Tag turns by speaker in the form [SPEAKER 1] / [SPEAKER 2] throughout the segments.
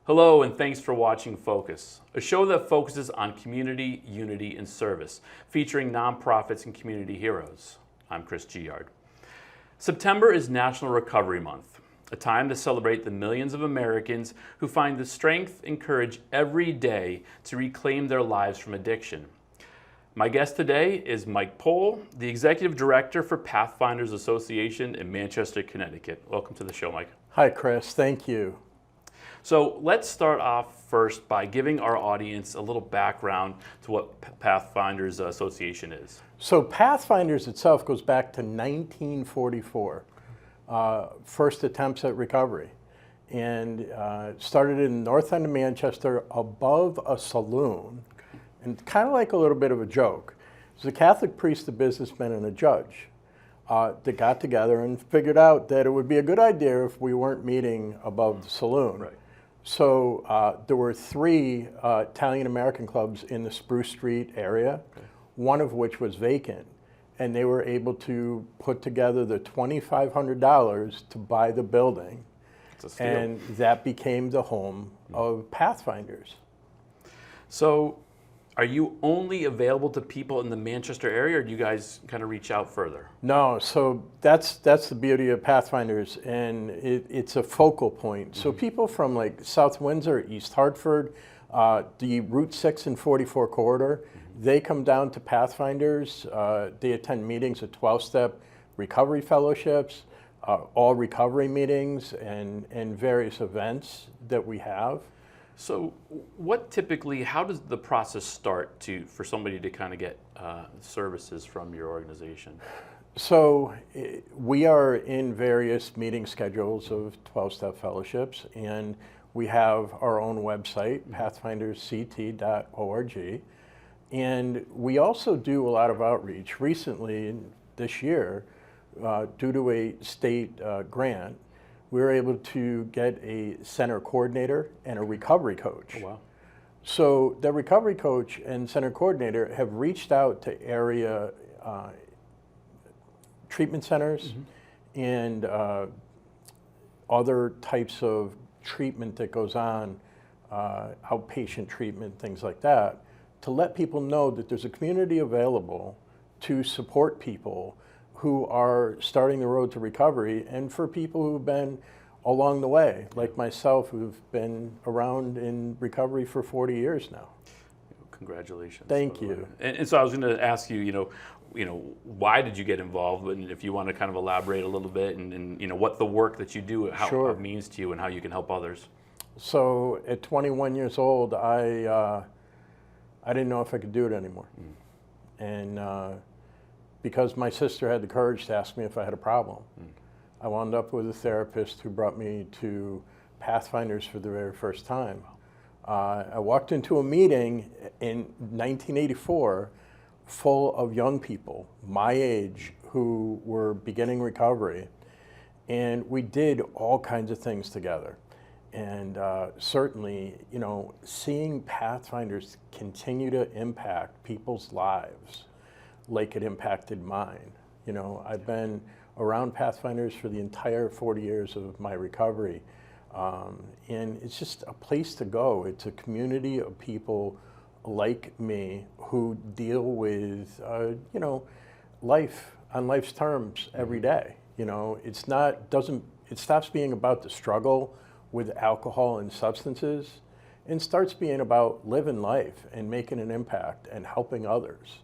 [SPEAKER 1] Hello, and thanks for watching Focus, a show that focuses on community, unity, and service, featuring nonprofits and community heroes. I'm Chris Giard. September is National Recovery Month, a time to celebrate the millions of Americans who find the strength and courage every day to reclaim their lives from addiction. My guest today is Mike Pohl, the Executive Director for Pathfinders Association in Manchester, Connecticut. Welcome to the show, Mike.
[SPEAKER 2] Hi, Chris. Thank you.
[SPEAKER 1] So let's start off first by giving our audience a little background to what Pathfinders Association is.
[SPEAKER 2] So Pathfinders itself goes back to 1944, first attempts at recovery, and started in the north end of Manchester above a saloon, and kind of like a little bit of a joke. There's a Catholic priest, a businessman, and a judge that got together and figured out that it would be a good idea if we weren't meeting above the saloon.
[SPEAKER 1] Right.
[SPEAKER 2] So there were three Italian-American clubs in the Spruce Street area, one of which was vacant. And they were able to put together the $2,500 to buy the building.
[SPEAKER 1] It's a steal.
[SPEAKER 2] And that became the home of Pathfinders.
[SPEAKER 1] So are you only available to people in the Manchester area, or do you guys kind of reach out further?
[SPEAKER 2] No, so that's the beauty of Pathfinders, and it's a focal point. So people from like South Windsor, East Hartford, the Route 6 and 44 corridor, they come down to Pathfinders. They attend meetings at 12-step recovery fellowships, all recovery meetings, and various events that we have.
[SPEAKER 1] So how does the process start for somebody to kind of get services from your organization?
[SPEAKER 2] So we are in various meeting schedules of 12-step fellowships, and we have our own website, pathfindersct.org, and we also do a lot of outreach. Recently, this year, due to a state grant, we were able to get a center coordinator and a recovery coach.
[SPEAKER 1] Oh, wow.
[SPEAKER 2] So the recovery coach and center coordinator have reached out to area treatment centers and other types of treatment that goes on, outpatient treatment, things like that, to let people know that there's a community available to support people who are starting the road to recovery, and for people who've been along the way, like myself, who've been around in recovery for 40 years now.
[SPEAKER 1] Congratulations.
[SPEAKER 2] Thank you.
[SPEAKER 1] And so I was going to ask you, why did you get involved? And if you want to kind of elaborate a little bit, and what the work that you do, how it means to you, and how you can help others.
[SPEAKER 2] So at 21 years old, I didn't know if I could do it anymore, and because my sister had the courage to ask me if I had a problem. I wound up with a therapist who brought me to Pathfinders for the very first time. I walked into a meeting in 1984 full of young people my age who were beginning recovery, and we did all kinds of things together. And certainly, seeing Pathfinders continue to impact people's lives like it impacted mine. I've been around Pathfinders for the entire 40 years of my recovery. And it's just a place to go. It's a community of people like me who deal with, life on life's terms every day. It stops being about the struggle with alcohol and substances and starts being about living life and making an impact and helping others.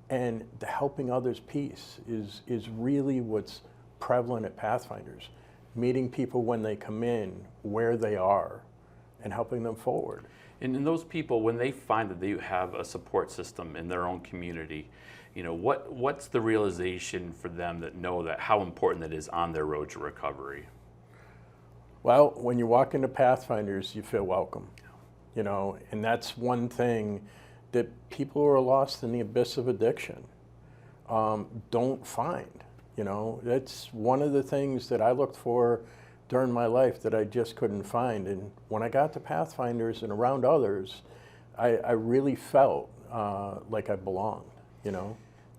[SPEAKER 2] And the helping others piece is really what's prevalent at Pathfinders, meeting people when they come in, where they are, and helping them forward.
[SPEAKER 1] And in those people, when they find that they have a support system in their own community, what's the realization for them that know that how important that is on their road to recovery?
[SPEAKER 2] Well, when you walk into Pathfinders, you feel welcome, and that's one thing that people who are lost in the abyss of addiction don't find. That's one of the things that I looked for during my life that I just couldn't find. And when I got to Pathfinders and around others, I really felt like I belonged,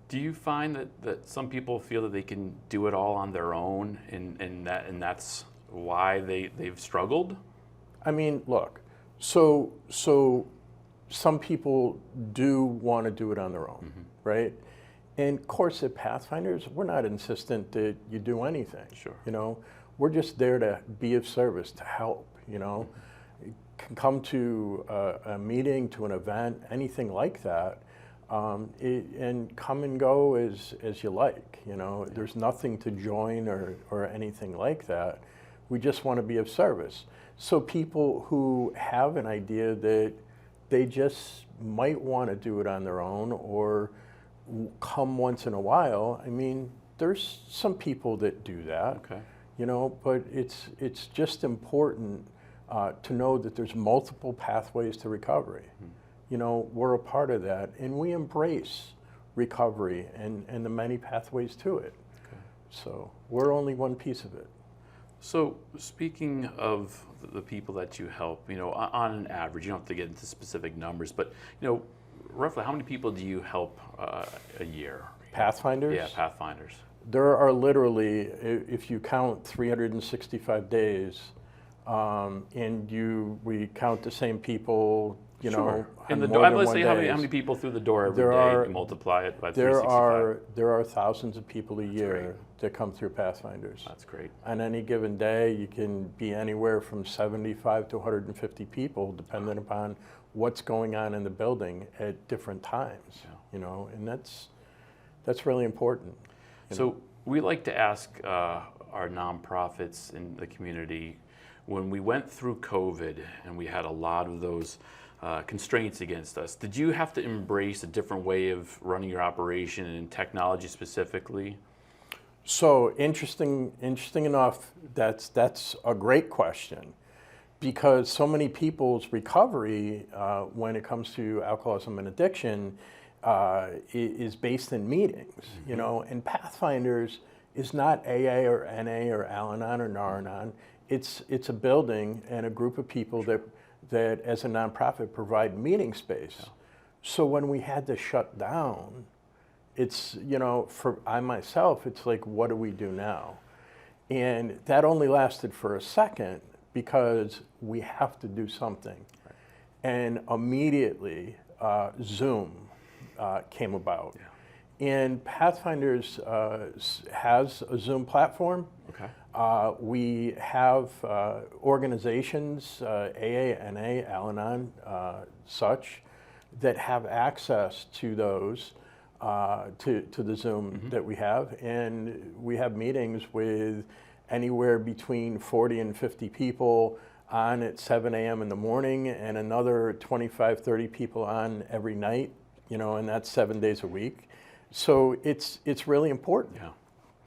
[SPEAKER 1] Do you find that some people feel that they can do it all on their own, and that's why they've struggled?
[SPEAKER 2] I mean, look, So some people do want to do it on their own, right? And of course, at Pathfinders, we're not insistent that you do anything.
[SPEAKER 1] Sure.
[SPEAKER 2] You know, we're just there to be of service, to help. You know, you can come to a meeting, to an event, anything like that, and come and go as you like. You know, there's nothing to join or anything like that. We just want to be of service. So people who have an idea that they just might want to do it on their own or come once in a while, I mean, there's some people that do that.
[SPEAKER 1] Okay.
[SPEAKER 2] You know, but it's just important to know that there's multiple pathways to recovery. You know, we're a part of that, and we embrace recovery and the many pathways to it.
[SPEAKER 1] Okay.
[SPEAKER 2] So we're only one piece of it.
[SPEAKER 1] So speaking of the people that you help, you know, on an average, you don't have to get into specific numbers, but, you know, roughly how many people do you help a year?
[SPEAKER 2] Pathfinders?
[SPEAKER 1] Yeah, Pathfinders.
[SPEAKER 2] There are literally, if you count 365 days, and we count the same people, you know,
[SPEAKER 1] in the
[SPEAKER 2] more
[SPEAKER 1] door.
[SPEAKER 2] than
[SPEAKER 1] Let's
[SPEAKER 2] one
[SPEAKER 1] say
[SPEAKER 2] days.
[SPEAKER 1] how many people through the door every
[SPEAKER 2] There
[SPEAKER 1] day,
[SPEAKER 2] are-
[SPEAKER 1] you multiply it by 365.
[SPEAKER 2] There are thousands of people a year
[SPEAKER 1] great.
[SPEAKER 2] that come through Pathfinders.
[SPEAKER 1] That's great.
[SPEAKER 2] On any given day, you can be anywhere from 75 to 150 people, depending upon what's going on in the building at different times.
[SPEAKER 1] Yeah.
[SPEAKER 2] You know, and that's really important.
[SPEAKER 1] So we like to ask our nonprofits in the community, when we went through COVID and we had a lot of those constraints against us, did you have to embrace a different way of running your operation and technology specifically?
[SPEAKER 2] So interesting enough. That's a great question, because so many people's recovery when it comes to alcoholism and addiction is based in meetings. You know, and Pathfinders is not AA or NA or Al-Anon or Nar-Anon. It's a building and a group of people that as a nonprofit provide meeting space. Yeah. So when we had to shut down, it's, you know, for I myself, it's like, what do we do now? And that only lasted for a second because we have to do something. Right. And immediately Zoom came about. Yeah. And Pathfinders has a Zoom platform.
[SPEAKER 1] Okay.
[SPEAKER 2] We have organizations, AA, NA, Al-Anon, such, that have access to those, to the Zoom that we have. And we have meetings with anywhere between 40 and 50 people on at 7 a.m. in the morning, and another 25, 30 people on every night, you know, and that's 7 days a week. So it's really important.
[SPEAKER 1] Yeah.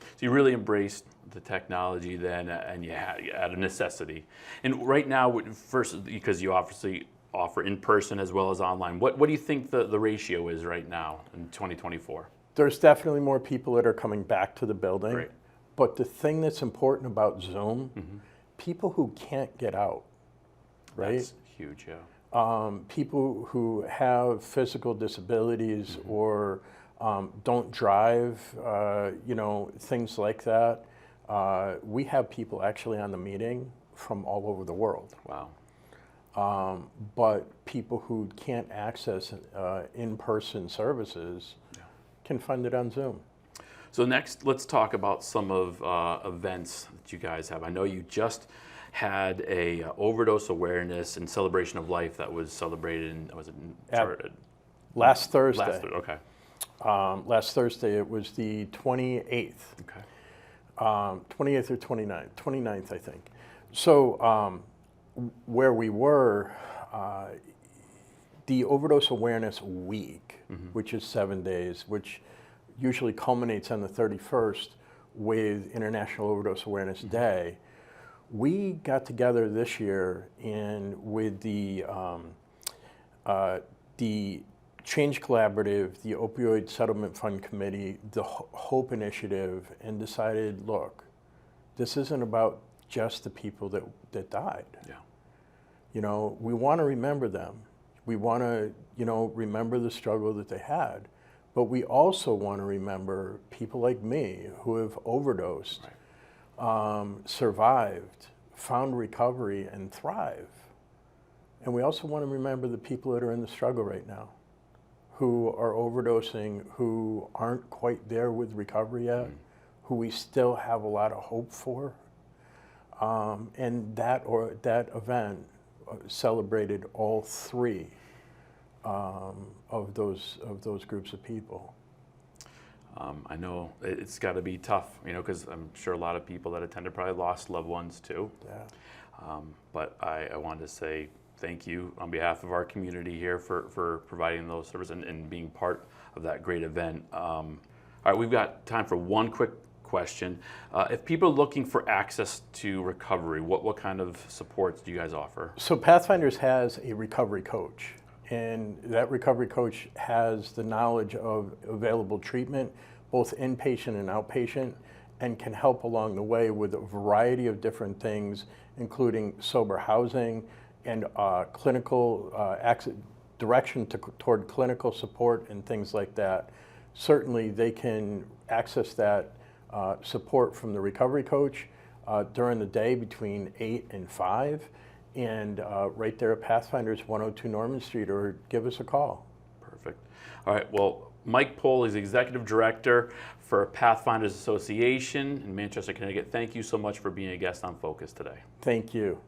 [SPEAKER 1] So you really embraced the technology then, and you had a necessity. And right now, first, because you obviously offer in person as well as online, what do you think the ratio is right now in 2024?
[SPEAKER 2] There's definitely more people that are coming back to the building.
[SPEAKER 1] Great.
[SPEAKER 2] But the thing that's important about Zoom, people who can't get out, right?
[SPEAKER 1] That's huge, yeah.
[SPEAKER 2] People who have physical disabilities or don't drive, you know, things like that. We have people actually on the meeting from all over the world.
[SPEAKER 1] Wow.
[SPEAKER 2] But people who can't access in-person services can find it on Zoom.
[SPEAKER 1] So next, let's talk about some of events that you guys have. I know you just had a overdose awareness and celebration of life that was celebrated in,
[SPEAKER 2] last Thursday.
[SPEAKER 1] Okay.
[SPEAKER 2] Last Thursday, it was the 28th.
[SPEAKER 1] Okay.
[SPEAKER 2] 28th or 29th? 29th, I think. So where we were, the Overdose Awareness Week, which is 7 days, which usually culminates on the 31st with International Overdose Awareness Day. We got together this year and with the Change Collaborative, the Opioid Settlement Fund Committee, the HOPE Initiative, and decided, look, this isn't about just the people that died.
[SPEAKER 1] Yeah.
[SPEAKER 2] You know, we want to remember them. We want to, you know, remember the struggle that they had. But we also want to remember people like me who have overdosed, survived, found recovery, and thrive. And we also want to remember the people that are in the struggle right now, who are overdosing, who aren't quite there with recovery yet, who we still have a lot of hope for. And that event celebrated all three of those groups of people.
[SPEAKER 1] I know it's got to be tough, because I'm sure a lot of people that attended probably lost loved ones too.
[SPEAKER 2] Yeah.
[SPEAKER 1] But I wanted to say thank you on behalf of our community here for providing those services and being part of that great event. All right, we've got time for one quick question. If people are looking for access to recovery, what kind of supports do you guys offer?
[SPEAKER 2] So Pathfinders has a recovery coach, and that recovery coach has the knowledge of available treatment, both inpatient and outpatient, and can help along the way with a variety of different things, including sober housing and clinical direction toward clinical support and things like that. Certainly they can access that support from the recovery coach during the day between 8 and 5, and right there at Pathfinders, 102 Norman Street, or give us a call.
[SPEAKER 1] Perfect. All right, well, Mike Pohl is Executive Director for Pathfinders Association in Manchester, Connecticut. Thank you so much for being a guest on Focus today.
[SPEAKER 2] Thank you.